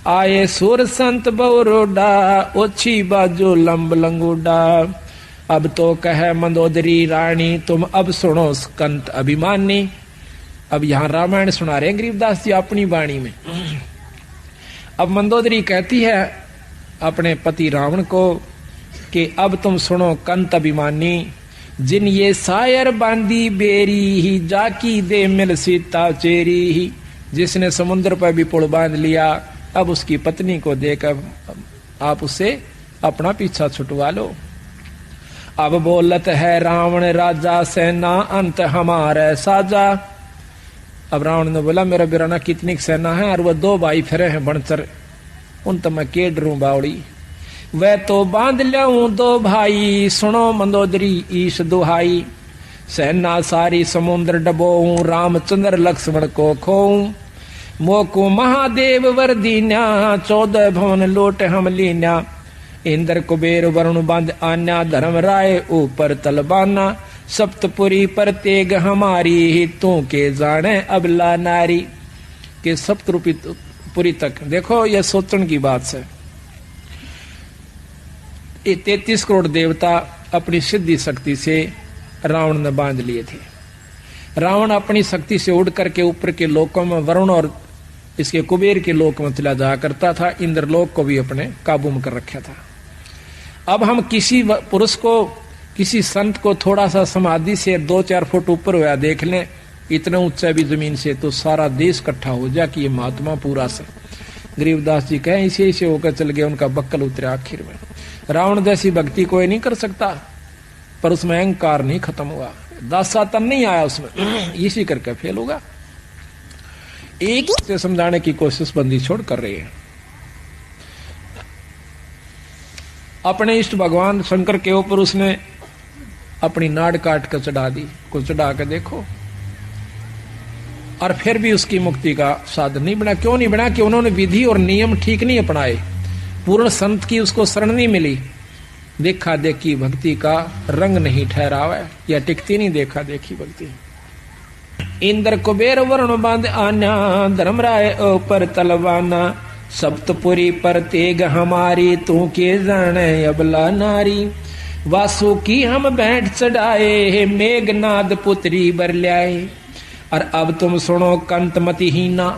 आए सुर संत बहुरोडा, ओछी बाजो लंब लंगोडा। अब तो कह मंदोदरी रानी, तुम अब सुनो कंत अभिमानी। अब यहाँ रामायण सुना रहे गरीबदास जी अपनी वाणी में। अब मंदोदरी कहती है अपने पति रावण को कि अब तुम सुनो कंत अभिमानी, जिन ये सायर बांधी बेरी ही, जाकी दे मिल सीता चेरी ही। जिसने समुद्र पर भी पुल बांध लिया, अब उसकी पत्नी को देकर आप उससे अपना पीछा छुटवा लो। अब बोलत है रावण राजा, सेना अंत हमारे साजा। अब रावण ने बोला मेरा बिराना कितनी सेना है, और वह 2 भाई फिरे हैं बनचर, उन तो मैं के डरूं बावड़ी। वह तो बांध ल्याऊं 2 भाई, सुनो मंदोदरी ईश दुहाई। सेना सारी समुद्र डबोऊं, रामचंद्र लक्ष्मण को खोऊं। मोको महादेव वर दीन्या, 14 भवन लोट हम लीन्या। इंद्र कुबेर वरुण बांध आन्या, धर्म राय ऊपर तलबाना। सप्तपुरी पर तेग हमारी, तू के जाने अबला नारी। के सप्तपुरी तक देखो यह सोचने की बात है। 33 करोड़ देवता अपनी सिद्धि शक्ति से रावण ने बांध लिए थे। रावण अपनी शक्ति से उड़ करके ऊपर के लोकों में वरुण और इसके कुबेर के लोक में चला जाया करता था। इंद्रलोक को भी अपने काबू में कर रखा था। अब हम किसी पुरुष को, किसी संत को थोड़ा सा समाधि से 2-4 फुट ऊपर हुआ देख लें, इतना ऊंचा भी जमीन से, तो सारा देश इकट्ठा हो जाए कि ये महात्मा पूरा से। गरीबदास जी कहें इसे इसे होकर चल गए, उनका बक्कल उतरे आखिर में। रावण जैसी भक्ति कोई नहीं कर सकता, पर उसमें अहंकार नहीं खत्म हुआ, दासातन नहीं आया उसमें, इसी करके फेल होगा। एक से समझाने की कोशिश बंदी छोड़ कर रही है। अपने इष्ट भगवान शंकर के ऊपर उसने अपनी नाड़ काट कर चढ़ा दी, को चढ़ा कर देखो, और फिर भी उसकी मुक्ति का साधन नहीं बना। क्यों नहीं बना? कि उन्होंने विधि और नियम ठीक नहीं अपनाए, पूर्ण संत की उसको शरण नहीं मिली, देखा देखी भक्ति का रंग नहीं ठहरावा, या टिकती नहीं देखा देखी भक्ति। इंद्र कुबेर वरुण बांध आना, धर्मराय ऊपर तलवाना। सप्तपुरी पर तेग हमारी, तू के जाने अबला नारी। वासु की हम बैठ चढ़ाए, मेघनाद पुत्री बर ल्याए। और अब तुम सुनो कंत मतिहीना।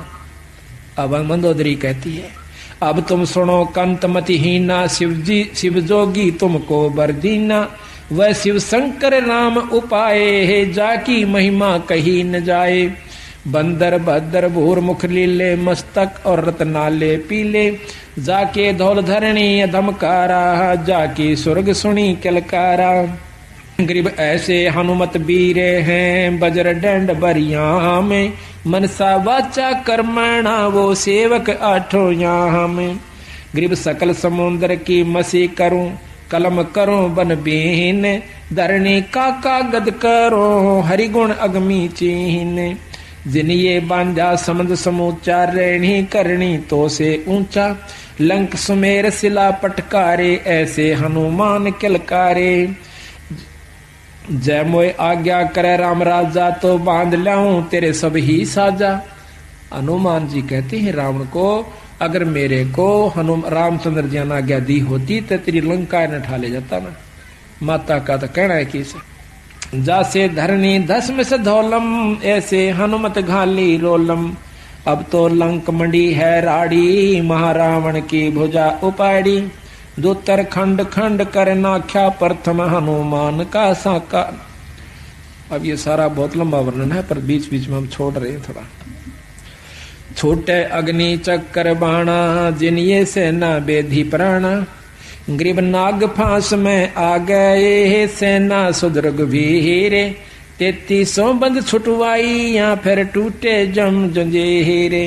अब मंदोदरी कहती है अब तुम सुनो कंत मतिहीना, शिव जोगी तुमको बर दीना। वह शिव शंकर राम उपाए, जाकी महिमा कही न जाए। बंदर भद्र भूर मुख लीले, मस्तक और रत्नाले पीले। जाके धौल धरणी अधमकारा, जाकी स्वर्ग सुनी किलकारा। गरीब ऐसे हनुमत बीरे हैं, बजर डंड बरिया में। मनसा वाचा कर्मणा, वो सेवक आठों यहाँ में। गरीब सकल समुद्र की मसी करूं, कलम करूं बन बीन। धरणी का कागद करो, हरिगुण अगमी चीन। जिन ये बांधा समझ समूचा, रहनी करनी तो से ऊंचा। लंक सुमेर सिला पटकारे, ऐसे हनुमान किलकारे। जय मोय आज्ञा करे राम राजा, तो बांध लाऊं तेरे सब ही साजा। हनुमान जी कहते हैं रावण को, अगर मेरे को रामचंद्र जी ने आज्ञा दी होती तो तेरी लंका न ठा ले जाता ना। माता का तो कहना है कि जासे धरनी धस्म से धौलम, ऐसे हनुमत घाली रोलम। अब तो लंक मंडी है राड़ी, महारावण की भुजा उपाड़ी। दूतर खंड खंड कर नाख्या, प्रथम हनुमान का साका। अब ये सारा बहुत लंबा वर्णन है, पर बीच बीच में हम छोड़ रहे हैं थोड़ा। छोटे अग्नि चक्कर बाणा, जिन ये सेना बेधी प्राणा। ग्रीब नाग फांस में आ गए, सेना सुदृग भीरे। 3300 बंद छुटवाई, या फिर टूटे जम जंजीरे।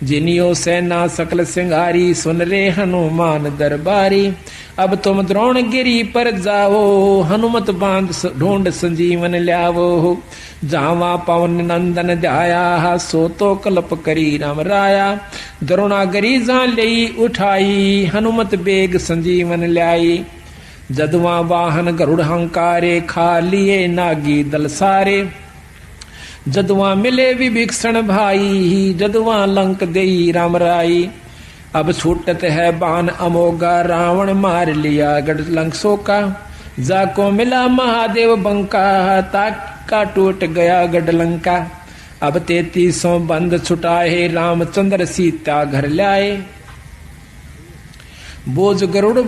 जिनियो सेना सकल सिंगारी, सुन रे हनुमान दरबारी। अब तुम द्रोणगिरी पर जाओ, हनुमत बांध ढूंढ संजीवन ल्यावो। जावा पवन नंदन ध्याया, सो तो कल्प करी राम राया। द्रोणागिरी जा लई उठाई, हनुमत बेग संजीवन ल्याई। जदवा वाहन गरुड़ हंकारे, खा लिए नागी दल सारे। जदवा मिले विभीषण भाई, जदवा लंक देई राम राई। अब छूटत है बाण अमोगा, रावण मार लिया गढ़ लंकसो का। जाको मिला महादेव बंका, ताका टूट गया गढ़ लंका। अब 33 बंद छुटाए, रामचंद्र सीता घर लाए। बोझ गरुड़